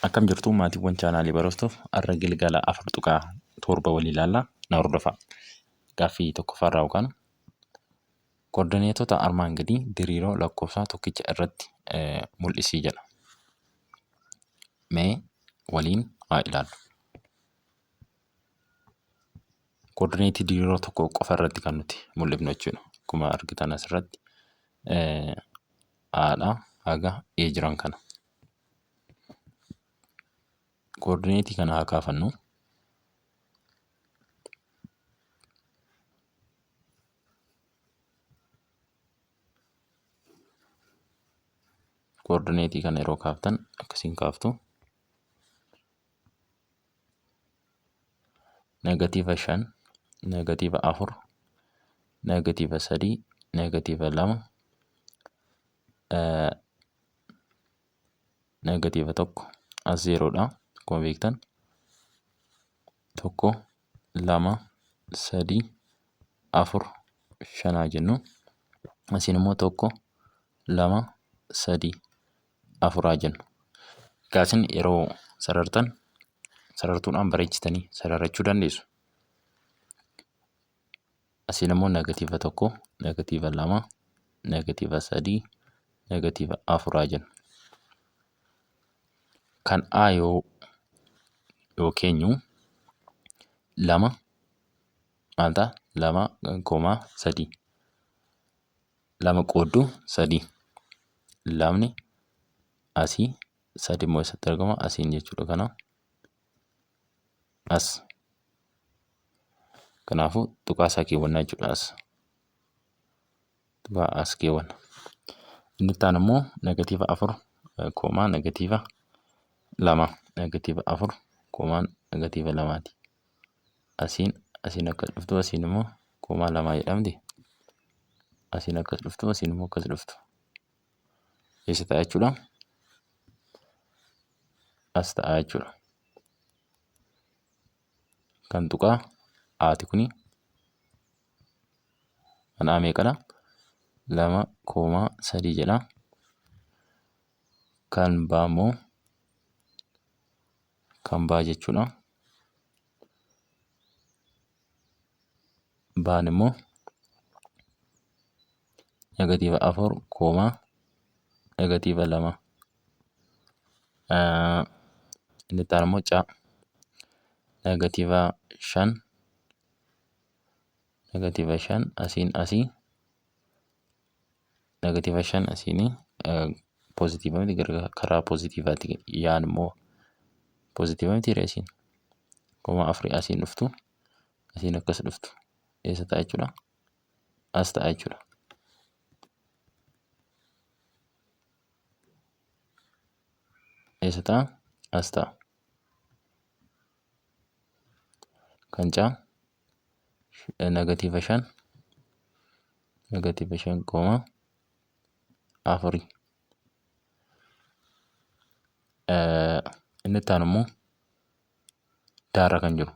Akkam jirtu maatiiwwan chaanaalii Baroostuuf har'a Gilgala 4.7 wal ilaallaa na hordofaa. Gaaffii tokkoffaarraa yookaan koordineetota armaan gadii diriiroo lakkoofsaa tokkicha irratti mul'isii jedha. Mee waliin haa ilaallu. Koordineetii diriiroo tokko qofa irratti kan nuti mul'ifnu jechuudha. Akkuma argitan asirratti Aadhaa haga E jiran kana. Koordineetii kana haa kaafannu. Koordineetii kana yeroo kaaftan akkasiin kaaftu. -5, -4, -3, -2, -1 as zeeroodha. Akkuma beektan 1, 2, 3, 4, 5 jennu. Asiin immoo 1, 2, 3, 4 jennu. Gaasin yeroo sarartan sarartuudhaan bareechitanii sararachuu dandeessu. Asiin immoo -1, -2, -3, -4 jennu. Kan A yoo keenyu 2 maal ta'a? 2,3 2 qoodduu 3 lamni asii 3 immoo eessatti argama? Asiin jechuudha. Kana as. Kanaafuu tuqaa isaa keewwannaa jechuudha. Tuqaa as keewwanna. Inni itti aanu immoo -4, -2, -4, -2ti. Asiin akkas dhuftu, asiin immoo 2 jedhamti. Asiin akkas dhuftu, asiin immoo akkas dhuftu. Eessa ta'a jechuudha? As ta'a jechuudha. Kan tuqaa Aati kuni kan A meeqadha? 2,3 jedha. Kan B immoo kan B jechuudha. Baan immoo -4, -2. Inni itti aanu immoo C. -5 asiin asii. -5 asiinii poozitiiva miti gara karaa poozitiivaatti yaan immoo poozitiiva miti asiin 4 asiin dhuftu, asiin akkas dhuftu. Eessa ta'a jechuudha? As ta'a jechuudha. Eessa ta'a? As ta'a. Kan C -5, -5, 4. Inni itti aanu immoo daarra kan jiru.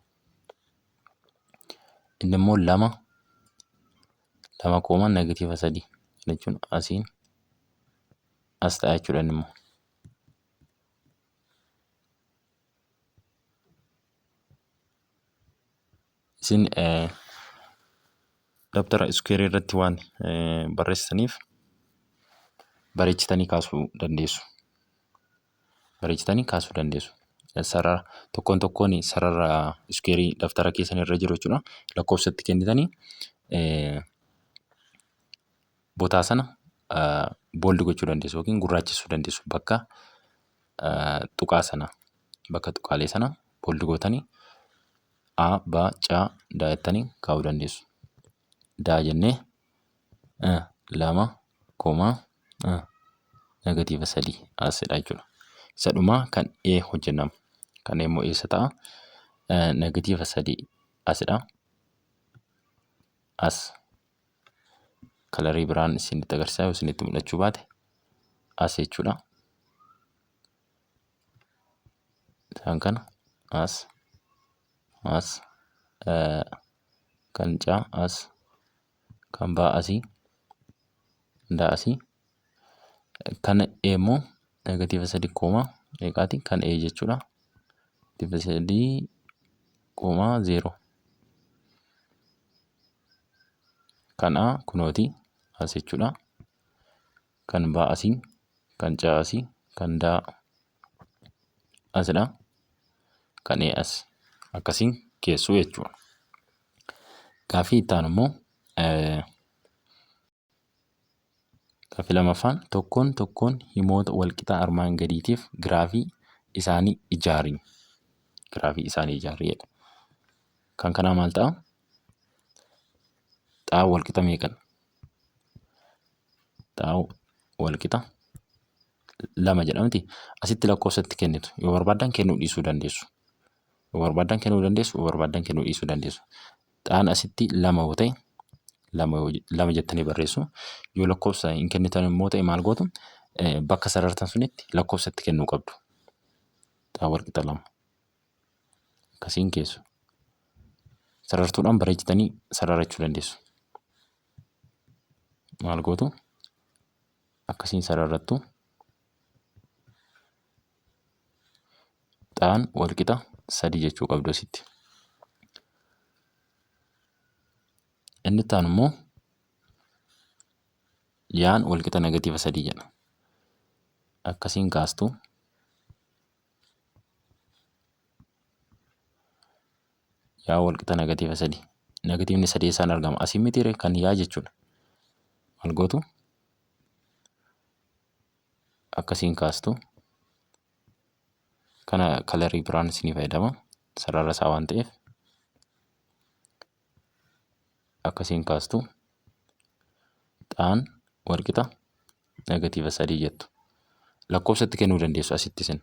Inni immoo 2, -3 jechuun asiin as ta'a jechuudha. Inni immoo isin dabtara iskuweerii irratti waan barreessitaniif bareechitanii kaasuu dandeessu. Sarara tokkoon sarara iskuweerii daftara keessan irra jiru jechuudha. Lakkoofsatti kennitanii botaa sana booldi gochuu dandeessu yookiin gurraachessuu dandeessu. Bakka tuqaa sana, bakka tuqaalee sana booldi gootanii A, B, C, D jettanii kaa'uu dandeessu. D jennee 2,3 asidha jechuudha. Isa dhumaa kan E hojjennamu. Kan immoo eessa ta'a? -3 asidha. As. Kalarii biraan isinitti agarsiisaa yoo isinitti mul'achuu baate as jechuudha. Isaan kana as. Kan C as. Kan B asii. D asii. Kan E immoo -3, meeqaati? Kan A jechuudha. Diviizidii 0.0. Kan A kunooti as jechuudha. Kan B asii, kan C asii, kan D asidha. Kan E as. Akkasiin keessuu jechuudha. Gaaffii itti aanu immoo gaaffii lamaffaan tokkoon himoota walqixaa armaan gadiitiif giraafii isaanii ijaari. Giraafii isaanii ijaari jedha. Kan kanaa maal ta'a? Xaa walqixa meeqan? Xaa walqixa 2 jedhamti. Asitti lakkoofsatti kennitu. Yoo barbaadan kennuu dhiisuu dandeessu. Yoo barbaadan kennuu dandeessu, yoo barbaadan kennuu dhiisuu dandeessu. Xaan asitti 2 yoo ta'e 2 jettanii barreessu. Yoo lakkoofsa hin kennitan immoo ta'e maal gootu? Bakka sarartan sunitti lakkoofsatti kennuu qabdu. Xaa walqixa 2. Akkasiin keessu. Sarartuudhaan bareechitanii sararachuu dandeessu. Maal gootu? Akkasiin sararrattu. Xaan walqixa 3 jechuu qabdu asitti. Inni itti aanu immoo yaan walqixa negatiiva 3 jedha. Akkasiin kaastu. Yaa walqixa negatiiva 3. Negatiivni 3 isaan argama. Asii mitiire kan yaa jechuudha. Maal gootu? Akkasiin kaastu. Kana kalarii biraan isinii fayyadama. Sarara isaa waan ta'eef. Akkasiin kaastu. Xaan walqixa negatiiva 3 jettu. Lakkoofsatti kennuu dandeessu asitti isin.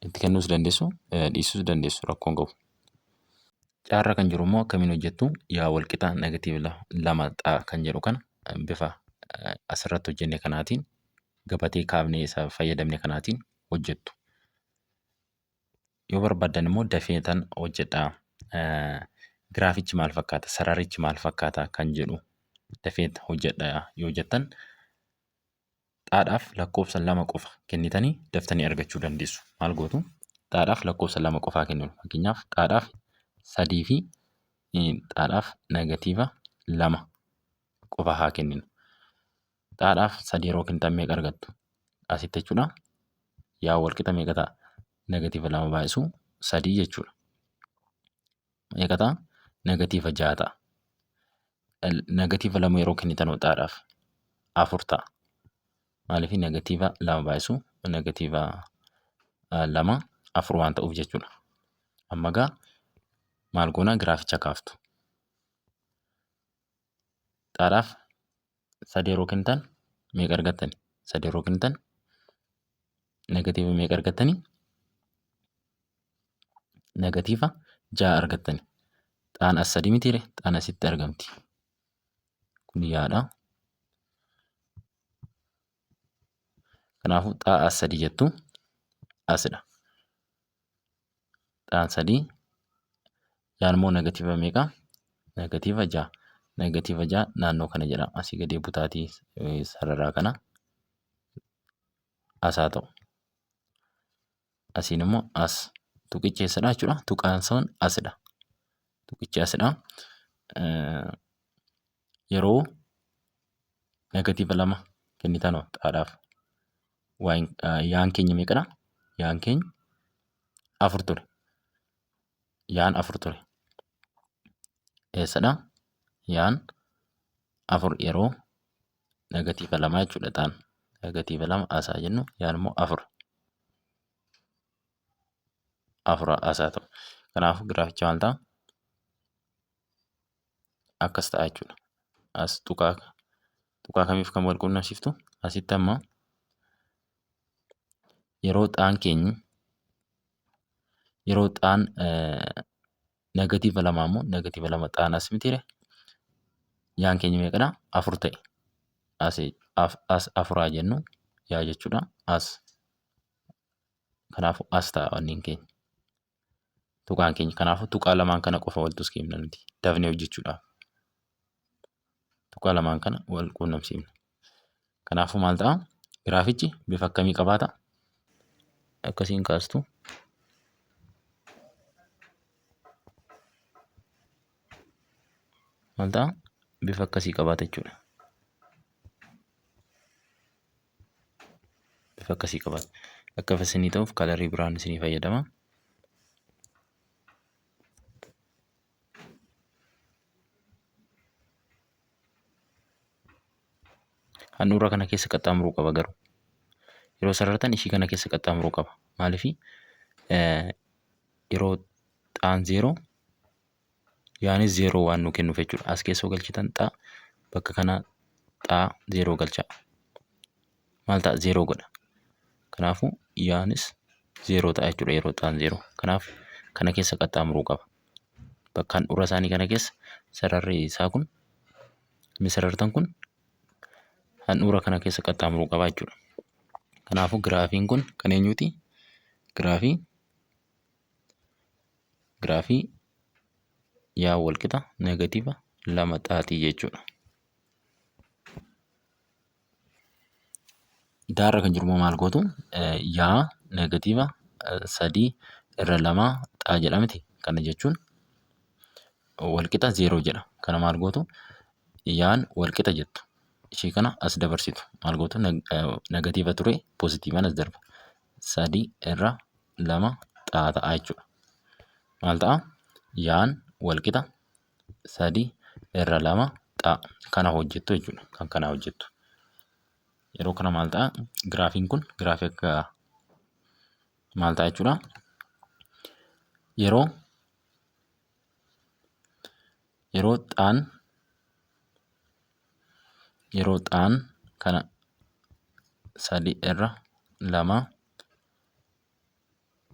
Itti kennuus dandeessu, dhiisuus dandeessu rakkoon qabu. Caarra kan jiru immoo akkamiin hojjettu? Yaa walqixa negatiiva 2 xaa kan jedhu kana bifa asirratti hojjenne kanaatiin gabatee kaafnee isa fayyadamne kanaatiin hojjettu. Yoo barbaadan immoo dafeetan hojjedhaa. Giraafichi maal fakkaata? Sararichi maal fakkaata? Kan jedhu dafeet hojjedhaa yoo jettan xaadhaaf lakkoofsa 2 qofa kennitanii daftanii argachuu dandeessu. Maal gootu? Xaadhaaf lakkoofsa 2 qofaa kennu. Fakkeenyaaf xaadhaaf 3 fi xaadhaaf negatiiva 2 qofa haa kenninu. Xaadhaaf 3 yeroo kennitan meeqa argattu? Asitti jechuudha. Yaa walqixa meeqa ta'a? Negatiiva 2 baay'isuu 3 jechuudha. Meeqa ta'a? Negatiiva 6 ta'a. Negatiiva 2 yeroo kennitan xaadhaaf 4 ta'a. Maaliif negatiiva 2 baay'isuu negatiiva 2 4 waan ta'uuf jechuudha. Amma gaa maal goona? Giraaficha kaaftu. Xaadhaaf 3 yeroo kennitan meeqa argattani? 3 yeroo kennitan negatiiva meeqa argattani? Negatiiva 6 argattani. Xaan as 3 mitiire? Xaan asitti argamti. Kun yaadha. Kanaafuu xaa as 3 jettu asidha. Xaan 3 yaan immoo negatiiva meeqa? Negatiiva 6. Negatiiva 6 naannoo kana jedha. Asii gadee butaatii sararaa kana as haa ta'u. Asiin immoo as. Tuqichi eessadha jechuudha. Tuqaan sun asidha. Tuqichi asidha. Yeroo negatiiva 2 kennitan xaadhaaf yaan keenya meeqadha? Yaan keenya 4 ture. Yaan 4 ture. Eessadha? Yaan 4 yeroo negatiiva 2 jechuudha xaan. Negatiiva 2 asaa jennu yaan immoo 4. 4 asaa ta'u. Kanaafuu giraaficha maal ta'a? Akkas ta'a jechuudha. As tuqaa kamiif kan wal quunnamsiiftu? Asitti amma yeroo xaan keenyi yeroo xaan negatiiva 2 immoo negatiiva 2 xaan as mitiire? Yaan keenya meeqadha? 4 ta'e. As 4 jennu yaa jechuudha. As. Kanaafuu as ta'a wanneen keenya. Tuqaan keenya. Kanaafuu tuqaa lamaan kana qofa wal tuskifna nuti dafnee hojjechuudhaaf. Tuqaa lamaan kana wal quunnamsiifna. Kanaafuu maal ta'a? Giraafichi bifa akkamii qabaata? akkasiin kaastu. Maal ta'a? Bifa akkasii qabaata jechuudha. Bifa akkasii qabaata. Akka isinii ta'uuf kalarii biraan isinii fayyadama. Handhuura kana keessa qaxxaamuruu qaba garuu. Yeroo sarartan ishii kana keessa qaxxaamuruu qaba. Maaliif yeroo xaan 0 yaanis 0 waan nu kennuuf jechuudha. As keessa galchitan xaa bakka kana xaa 0 galchaa. Maal ta'a? 0 godha. Kanaafuu yaanis 0 ta'a jechuudha yeroo xaan 0. Kanaaf kana keessa qaxxaamuruu qaba. Bakka handhuura isaanii kana keessa sararri isaa kun inni sarartan kun handhuura kana keessa qaxxaamuruu qaba jechuudha. Kanaafuu giraafiin kun kan eenyuuti? Giraafii yaa walqixa negatiiva 2 xaatii jechuudha. Daara kan jiru maal gootu? Yaa negatiiva 3 irra 2 xaa jedhamti. Kana jechuun walqixa 0 jedha. Kana maal gootu? Yaan walqixa jettu. Ishii kana as dabarsitu. Maal gootu? Negatiiva ture poozitiivaan as darba. 3 irra 2 xaa ta'a jechuudha. Maal ta'a? Yaan walqixa 3 irra 2 xaa. Kana hojjettu jechuudha. Kan kana hojjettu. Yeroo kana maal ta'a? Giraafiin kun giraafii akka maal ta'a jechuudha? Yeroo xaan kana 3 irra 2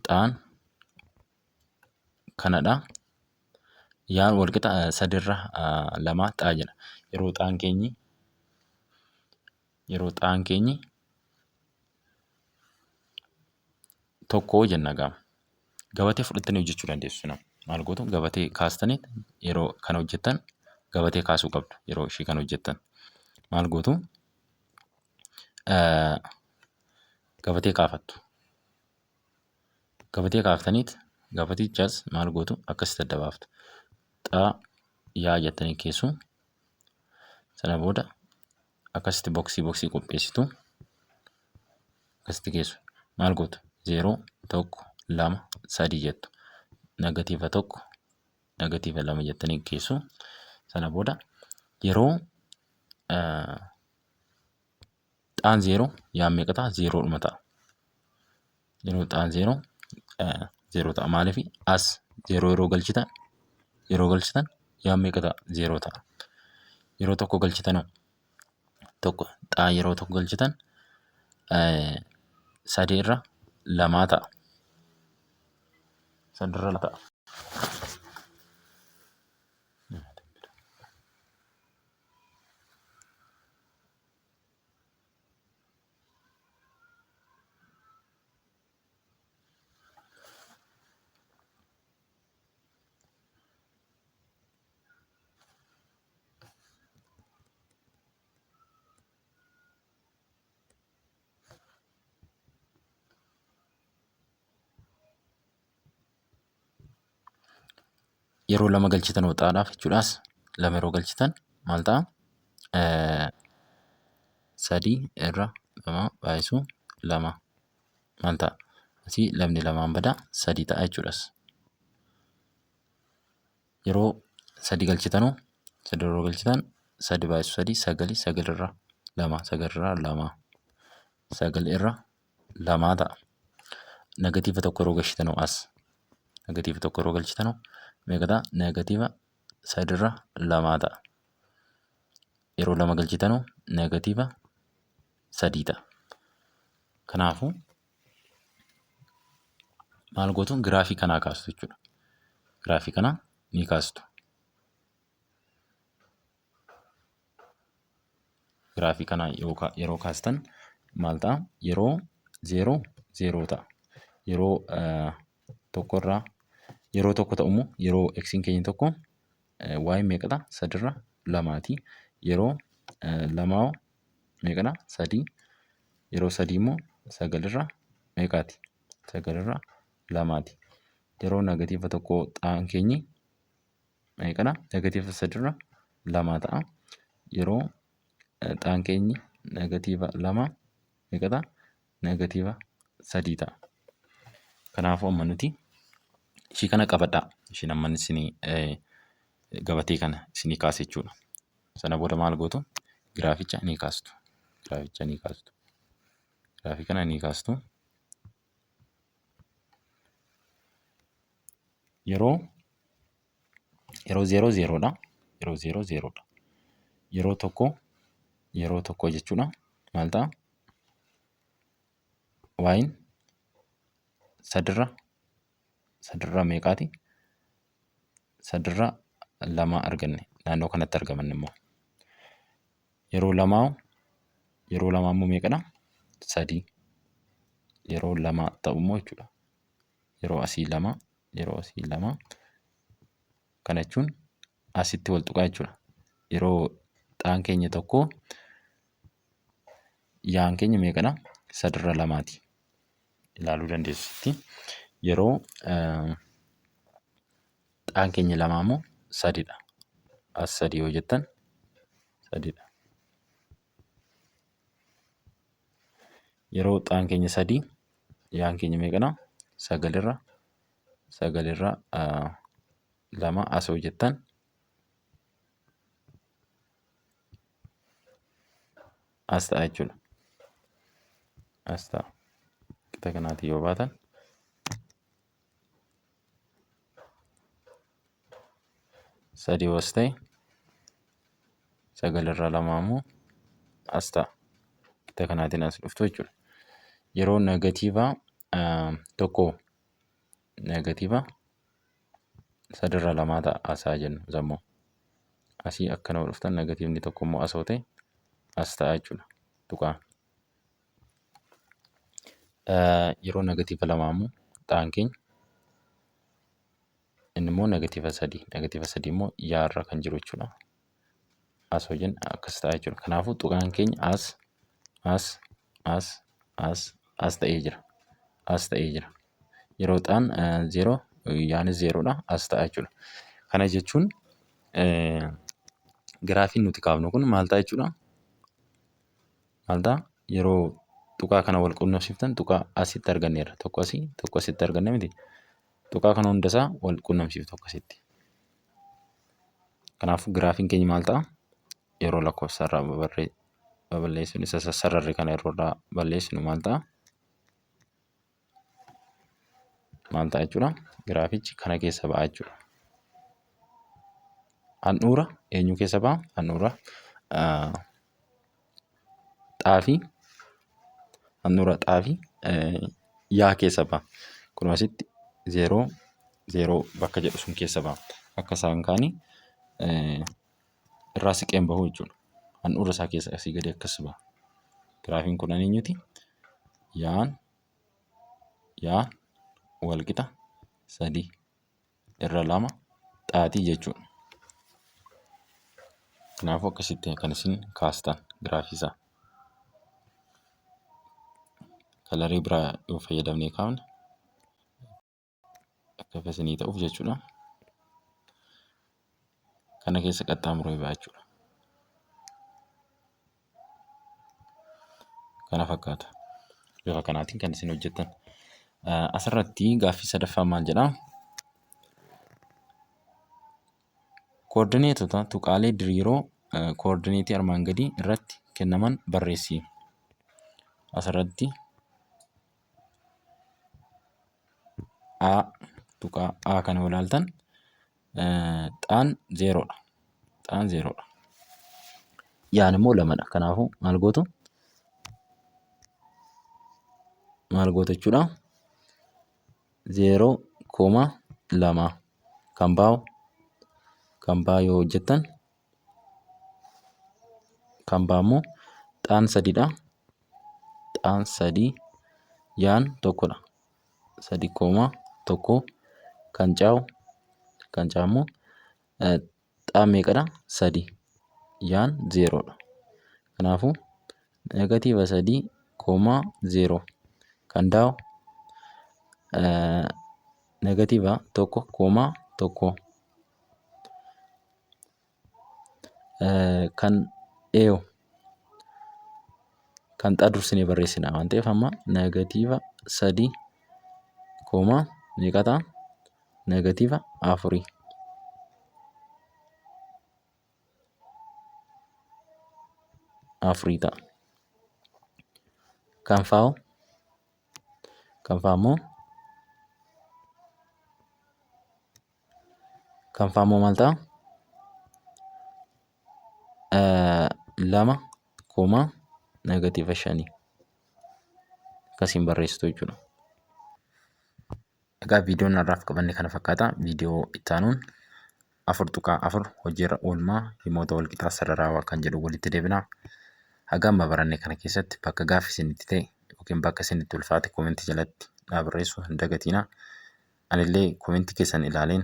xaan kanadha. Yaan walqixa 3 irra 2 xaa jedha. Yeroo xaan keenyi tokko jenna gama. Gabatee fudhattanii hojjechuu dandeessu. Maal gootu? Gabatee kaastanii yeroo kana hojjettan gabatee kaasuu qabdu. Yeroo ishii kana hojjettan maal gootu? Gabatee kaafattu. Gabatee kaaftaniit gabatichas maal gootu? Akkasitti adda baaftu. Xaa yaa jettanii keessu. Sana booda akkasitti boksii qopheessitu. Akkasitti keessu. Maal gootu? 0 1 2 3 jettu. Negatiiva 1 negatiiva 2 jettanii keessu. Sana booda yeroo xaan 0 yaan meeqa ta'a? 0 dhuma ta'a. Yeroo xaan 0 0 ta'a. Maaliif as 0 yeroo galchitan yaan meeqa ta'a? 0 ta'a. Yeroo tokko galchitan xaa yeroo tokko galchitan 3 irra 2 ta'a. 3 irra 2 ta'a. Yeroo 2 galchitan xaadhaaf jechuudhaas 2 yeroo galchitan maal ta'a? 3 irra 2 baay'isuu 2 maal ta'a? Asii 2 2 badaa 3 ta'a jechuudhaas. Yeroo 3 galchitanuu 3 yeroo galchitan 3 baay'isuu 3 9 irra 2 9 irra 2 9 irra 2 ta'a. Negatiiva 1 yeroo galchitanuu as negatiiva 1 yeroo galchitanuu meeqa ta'a? Negatiiva 3 irra 2 ta'a. Yeroo 2 galchitanuu negatiiva 3 ta'a. Kanaafuu maal gootu? Giraafii kanaa kaastu jechuudha. Giraafii kana ni kaastu. Giraafii kana yeroo kaastan maal ta'a? Yeroo 0 0 ta'a. Yeroo tokkorraa yeroo tokko ta'ummoo yeroo eksiin keenya tokko waa'ee meeqa ta'a? 3 irra 2ti. Yeroo 2 meeqa ta'a? 3. Yeroo 3 immoo 9 irra meeqaati? sagalirra lamaati. Yeroo negatiiva tokko xaan keenyi meeqadha? Negatiiva sadirra lamaa ta'a. Yeroo xaan keenyi negatiiva lama meeqadha? Negatiiva sadii ta'a. Kanaafuu amma nuti ishii kana qabadhaa. Ishiin amma isinii gabatee kana isinii kaase jechuudha. Sana booda maal gootu? Giraaficha ni kaastu. Giraafii kana ni kaastu. Yeroo 0 0dha. Yeroo 0 0dha. Yeroo tokko jechuudha. Maal ta'a? Waayin sadirra meeqaati? Sadirra lama arganne. Naannoo kanatti argaman immoo. Yeroo lamaa immoo meeqadha? Sadii. Yeroo lama ta'u immoo jechuudha. Yeroo asii lama. Kana jechuun asitti wal tuqaa jechuudha. Yeroo xaan keenya tokko yaan keenya meeqadha? Sadirra lamaati. Ilaaluu dandeessutti. Yeroo xaan keenya lamaa immoo sadidha. As sadii yoo jettan sadidha. Yeroo xaan keenya sadii yaan keenya meeqadha? Sagalirra lama as yoo jettan as ta'a jechuudha. As ta'a. Qixa kanaatiin yoo baatan sadii as ta'e sagalirra lama immoo as ta'a. Qixa kanaatiin as dhuftu jechuudha. Yeroo negatiiva tokko negatiiva sadirra lamaa ta'a asaa jennu zammoo. Asii akkana dhuftan negatiivni tokko immoo as yoo ta'e as ta'a jechuudha. Tuqaan. Yeroo negatiiva lamaa immoo xaan keenya inni immoo negatiiva sadii. Negatiiva sadii immoo yaarra kan jiru jechuudha. As yoo jennu akkas ta'a jechuudha. Kanaafuu tuqaan keenya as ta'ee jira. Yeroo xaan 0 yaanis 0dha. As ta'a jechuudha. Kana jechuun giraafiin nuti kaafnu kun maal ta'a jechuudha? Maal ta'a? Yeroo tuqaa kana wal quunnamsiiftan tuqaa asitti arganneerra. Tokko asii, tokko asitti arganne miti. Tuqaa kana hundasaa wal quunnamsiiftu akkasitti. Kanaafuu giraafiin keenya maal ta'a? Yeroo lakkoofsarraa babal'eessinu isa sassararre kana yeroo irraa balleessinu maal ta'a? Maal ta'a jechuudha? Giraafichi kana keessa ba'a jechuudha. Handhuura eenyu keessa ba'a? Handhuura xaafii yaa keessa ba'a. Kun asitti 0 bakka jedhu sun keessa ba'a. Akka isaan kaanii irraa siqeen bahu jechuudha. Handhuura isaa keessa asii gadi akkas ba'a. Giraafiin kun eenyuti? Yaan wal qixa 3 irra 2 xaatii jechuudha. Kanaafuu akkasitti kan isin kaastan giraafii isaa. Kalarii biraa yoo fayyadamnee kaafne akka isinii ta'uuf jechuudha. Kana keessa qaxxaamuree ba'a jechuudha. Kana fakkaata. Bifa kanaatiin kan isin hojjettan. Asirratti gaaffii sadaffaa maal jedhaa? Koordineetota tuqaalee diriiroo koordineetii armaan gadii irratti kennaman barreessi. Asirratti tuqaa A kana yoo ilaaltan xaan 0dha. Yaan immoo 2dha. Kanaafuu maal gootu jechuudha? 0,2 kan baa'u yoo hojjettan kan baa'u immoo xaan 3dha. Xaan 3 yaan 1dha. 3,1 kan caa'u immoo xaan meeqadha? 3 yaan 0dha. Kanaafuu negatiiva 3,0 kan daa'u negatiiva tokko koomaa tokko. Kan eeyo kan xaa dursinee barreessina waan ta'eef amma negatiiva 3 koomaa meeqa ta'a? Negatiiva 4. Ta'a. Kan faa'oo maal ta'a? 2 koomaa negatiiva 5 akkasiin barreessitu jechuudha. Egaa viidiyoon har'aaf qabanne kana fakkaata. Viidiyoo itti aanuun 4.4 hojiirra oolmaa himoota walqixaa sararaa kan jedhu walitti deebina. Haga amma baranne kana keessatti bakka gaaffii isinitti ta'e yookiin bakka isinitti ulfaate koomentii jalatti naa barreessuu hin dagatinaa. Anillee koomentii keessan ilaaleen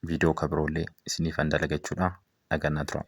viidiyoo kan biroollee isiniifan dalagachuudha. Nagannaa tura.